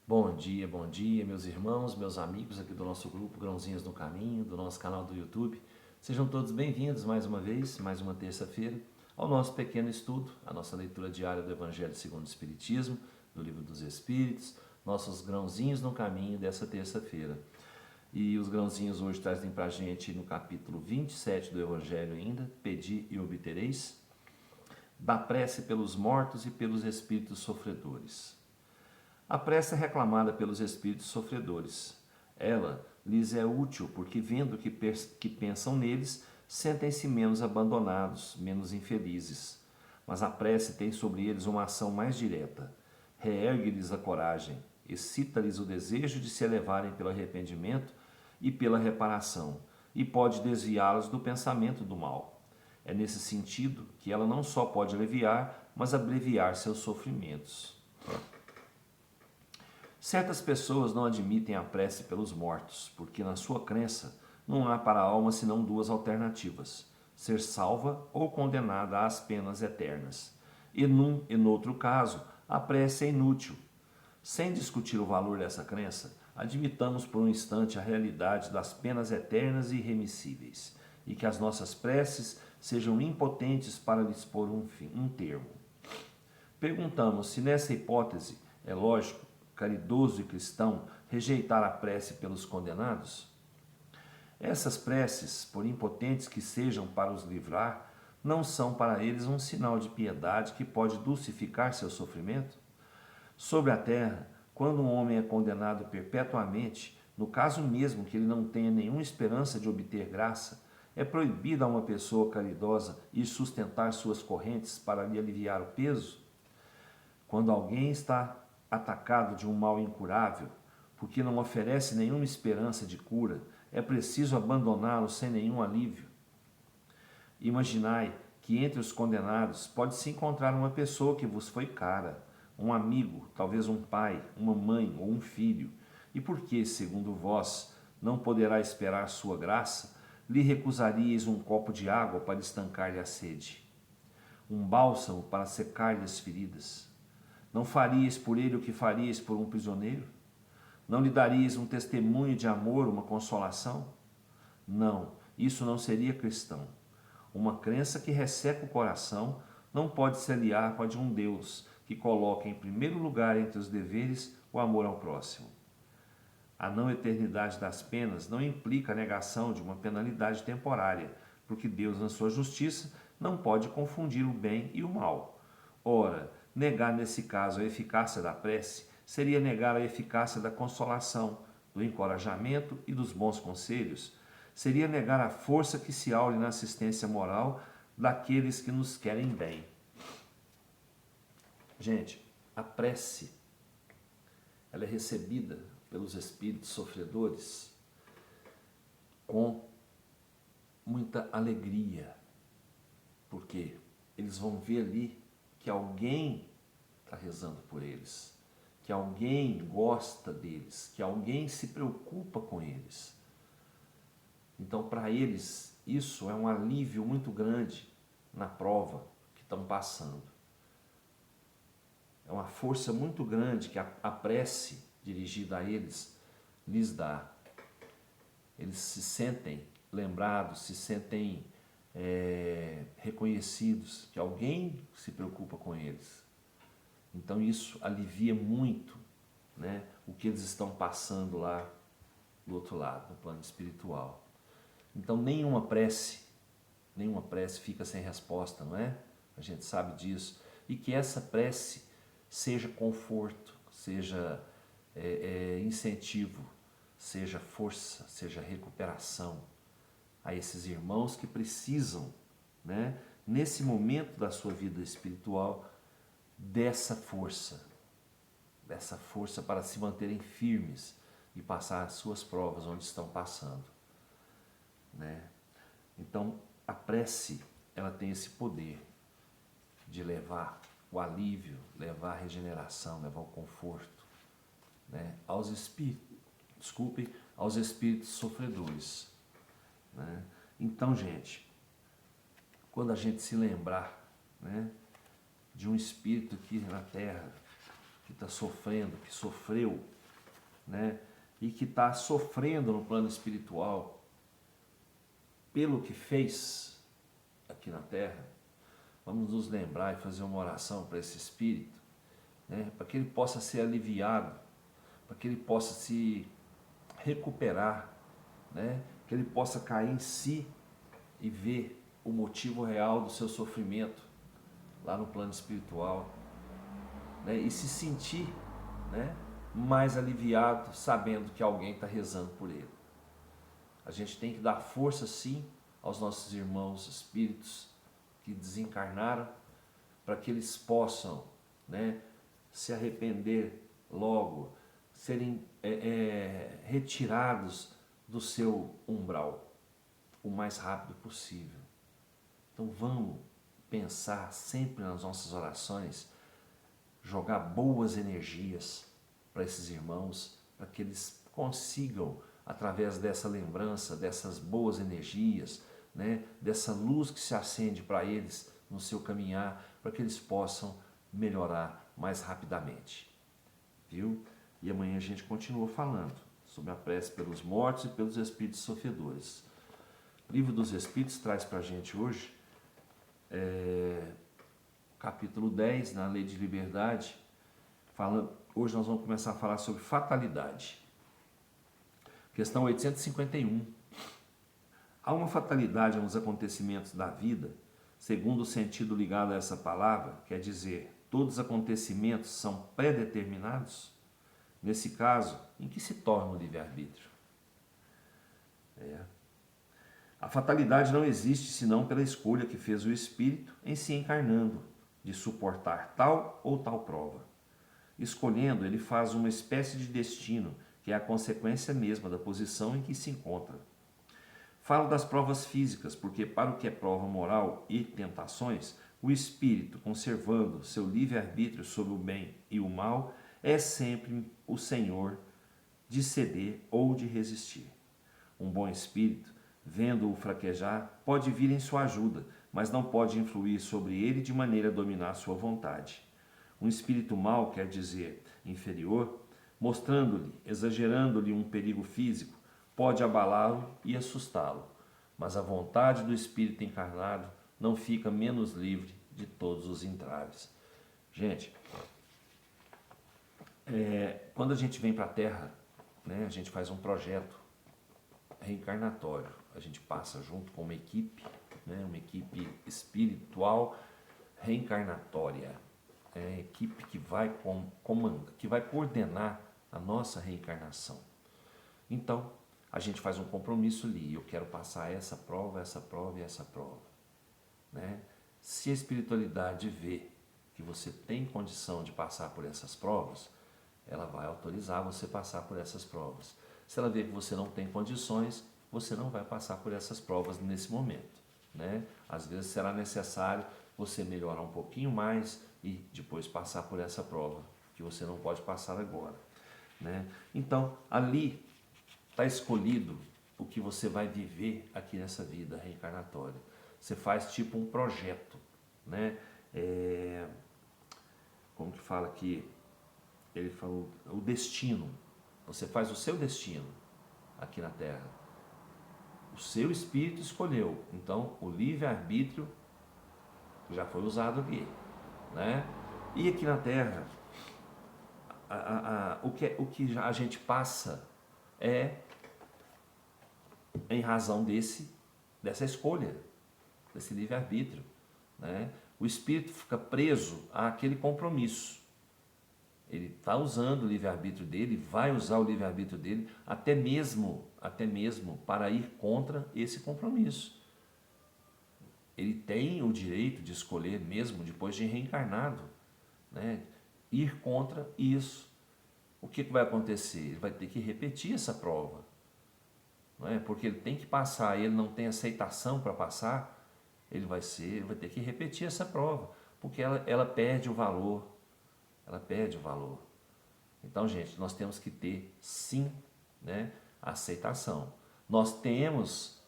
Bom dia, meus irmãos, meus amigos aqui do nosso grupo Grãozinhos no Caminho, do nosso canal do YouTube. Sejam todos bem-vindos mais uma vez, mais uma terça-feira, ao nosso pequeno estudo, a nossa leitura diária do Evangelho segundo o Espiritismo, do Livro dos Espíritos, nossos grãozinhos no caminho dessa terça-feira. E os grãozinhos hoje trazem para a gente no capítulo 27 do Evangelho ainda, Pedi e obtereis, da prece pelos mortos e pelos espíritos sofredores. A prece é reclamada pelos espíritos sofredores. Ela lhes é útil porque, vendo que pensam neles, sentem-se menos abandonados, menos infelizes. Mas a prece tem sobre eles uma ação mais direta. Reergue-lhes a coragem, excita-lhes o desejo de se elevarem pelo arrependimento e pela reparação, e pode desviá-los do pensamento do mal. É nesse sentido que ela não só pode aliviar, mas abreviar seus sofrimentos. Certas pessoas não admitem a prece pelos mortos, porque na sua crença não há para a alma senão duas alternativas: ser salva ou condenada às penas eternas. E num e noutro caso, a prece é inútil. Sem discutir o valor dessa crença, admitamos por um instante a realidade das penas eternas e irremissíveis, e que as nossas preces sejam impotentes para lhes pôr um termo. Perguntamos se nessa hipótese é lógico, caridoso e cristão rejeitar a prece pelos condenados? Essas preces, por impotentes que sejam para os livrar, não são para eles um sinal de piedade que pode dulcificar seu sofrimento? Sobre a terra, quando um homem é condenado perpetuamente, no caso mesmo que ele não tenha nenhuma esperança de obter graça, é proibido a uma pessoa caridosa ir sustentar suas correntes para lhe aliviar o peso? Quando alguém está atacado de um mal incurável, porque não oferece nenhuma esperança de cura, é preciso abandoná-lo sem nenhum alívio. Imaginai que entre os condenados pode-se encontrar uma pessoa que vos foi cara, um amigo, talvez um pai, uma mãe ou um filho, e porque, segundo vós, não poderá esperar sua graça, lhe recusaríeis um copo de água para estancar-lhe a sede, um bálsamo para secar-lhe as feridas. Não faríeis por ele o que faríeis por um prisioneiro? Não lhe daríeis um testemunho de amor, uma consolação? Não, isso não seria cristão. Uma crença que resseca o coração não pode se aliar com a de um Deus que coloca em primeiro lugar entre os deveres o amor ao próximo. A não eternidade das penas não implica a negação de uma penalidade temporária, porque Deus, na sua justiça, não pode confundir o bem e o mal. Ora, negar nesse caso a eficácia da prece seria negar a eficácia da consolação, do encorajamento e dos bons conselhos. Seria negar a força que se aure na assistência moral daqueles que nos querem bem. Gente, a prece, ela é recebida pelos espíritos sofredores com muita alegria, porque eles vão ver ali que alguém está rezando por eles, que alguém gosta deles, que alguém se preocupa com eles. Então, para eles, isso é um alívio muito grande na prova que estão passando. É uma força muito grande que a prece dirigida a eles lhes dá. Eles se sentem lembrados, se sentem reconhecidos, que alguém se preocupa com eles. Então isso alivia muito, né, o que eles estão passando lá do outro lado, no plano espiritual. Então nenhuma prece fica sem resposta, não é? A gente sabe disso. E que essa prece seja conforto, seja incentivo, seja força, seja recuperação a esses irmãos que precisam, né, nesse momento da sua vida espiritual, dessa força para se manterem firmes e passar as suas provas onde estão passando, né? Então, a prece, ela tem esse poder de levar o alívio, levar a regeneração, levar o conforto, né, aos espíritos sofredores, né? Então, gente, quando a gente se lembrar, né, de um espírito aqui na Terra que está sofrendo, que sofreu, né, e que está sofrendo no plano espiritual pelo que fez aqui na Terra, vamos nos lembrar e fazer uma oração para esse espírito, né, para que ele possa ser aliviado, para que ele possa se recuperar, né, que ele possa cair em si e ver o motivo real do seu sofrimento lá no plano espiritual, né, e se sentir, né, mais aliviado sabendo que alguém está rezando por ele. A gente tem que dar força sim aos nossos irmãos espíritos que desencarnaram, para que eles possam, né, se arrepender logo, serem retirados do seu umbral o mais rápido possível. Então vamos pensar sempre nas nossas orações, jogar boas energias para esses irmãos, para que eles consigam, através dessa lembrança, dessas boas energias, né, dessa luz que se acende para eles no seu caminhar, para que eles possam melhorar mais rapidamente. Viu? E amanhã a gente continua falando sobre a prece pelos mortos e pelos espíritos sofredores. O Livro dos Espíritos traz para a gente hoje, capítulo 10, na Lei de Liberdade, hoje nós vamos começar a falar sobre fatalidade. Questão 851. Há uma fatalidade nos acontecimentos da vida, segundo o sentido ligado a essa palavra, quer dizer, todos os acontecimentos são pré-determinados? Nesse caso, em que se torna o livre-arbítrio? A fatalidade não existe senão pela escolha que fez o espírito em se encarnando, de suportar tal ou tal prova. Escolhendo, ele faz uma espécie de destino, que é a consequência mesma da posição em que se encontra. Falo das provas físicas, porque para o que é prova moral e tentações, o espírito, conservando seu livre-arbítrio sobre o bem e o mal, é sempre o senhor de ceder ou de resistir. Um bom espírito, vendo-o fraquejar, pode vir em sua ajuda, mas não pode influir sobre ele de maneira a dominar sua vontade. Um espírito mau, quer dizer, inferior, mostrando-lhe, exagerando-lhe um perigo físico, pode abalá-lo e assustá-lo, mas a vontade do espírito encarnado não fica menos livre de todos os entraves. Gente, quando a gente vem para a Terra, né, a gente faz um projeto reencarnatório. A gente passa junto com uma equipe, né, uma equipe espiritual reencarnatória, equipe que vai que vai coordenar a nossa reencarnação. Então, a gente faz um compromisso ali, eu quero passar essa prova, essa prova e essa prova. Né? Se a espiritualidade vê que você tem condição de passar por essas provas, ela vai autorizar você passar por essas provas. Se ela vê que você não tem condições, você não vai passar por essas provas nesse momento. Né? Às vezes será necessário você melhorar um pouquinho mais e depois passar por essa prova, que você não pode passar agora. Né? Então, ali está escolhido o que você vai viver aqui nessa vida reencarnatória. Você faz tipo um projeto. Né? Como que fala aqui? Ele falou, o destino. Você faz o seu destino aqui na Terra. O seu espírito escolheu. Então, o livre-arbítrio já foi usado aqui. Né? E aqui na Terra, o que a gente passa é em razão dessa escolha, desse livre-arbítrio. Né? O espírito fica preso àquele compromisso. Ele está usando o livre-arbítrio dele, vai usar o livre-arbítrio dele, até mesmo para ir contra esse compromisso. Ele tem o direito de escolher, mesmo depois de reencarnado, né, ir contra isso. O que vai acontecer? Ele vai ter que repetir essa prova. Não é? Porque ele tem que passar, ele não tem aceitação para passar, ele vai ter que repetir essa prova, porque ela perde o valor. Ela perde o valor. Então, gente, nós temos que ter, sim, né, a aceitação. Nós temos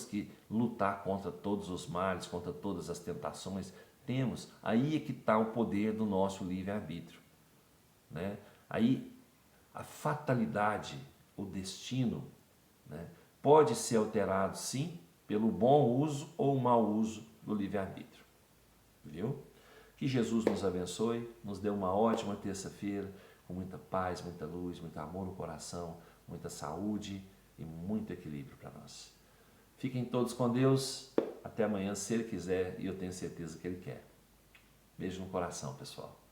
que lutar contra todos os males, contra todas as tentações. Temos. Aí é que está o poder do nosso livre-arbítrio. Né? Aí a fatalidade, o destino, né, pode ser alterado sim pelo bom uso ou mau uso do livre-arbítrio. Viu? Que Jesus nos abençoe, nos dê uma ótima terça-feira, com muita paz, muita luz, muito amor no coração, muita saúde e muito equilíbrio para nós. Fiquem todos com Deus. Até amanhã, se Ele quiser, e eu tenho certeza que Ele quer. Beijo no coração, pessoal.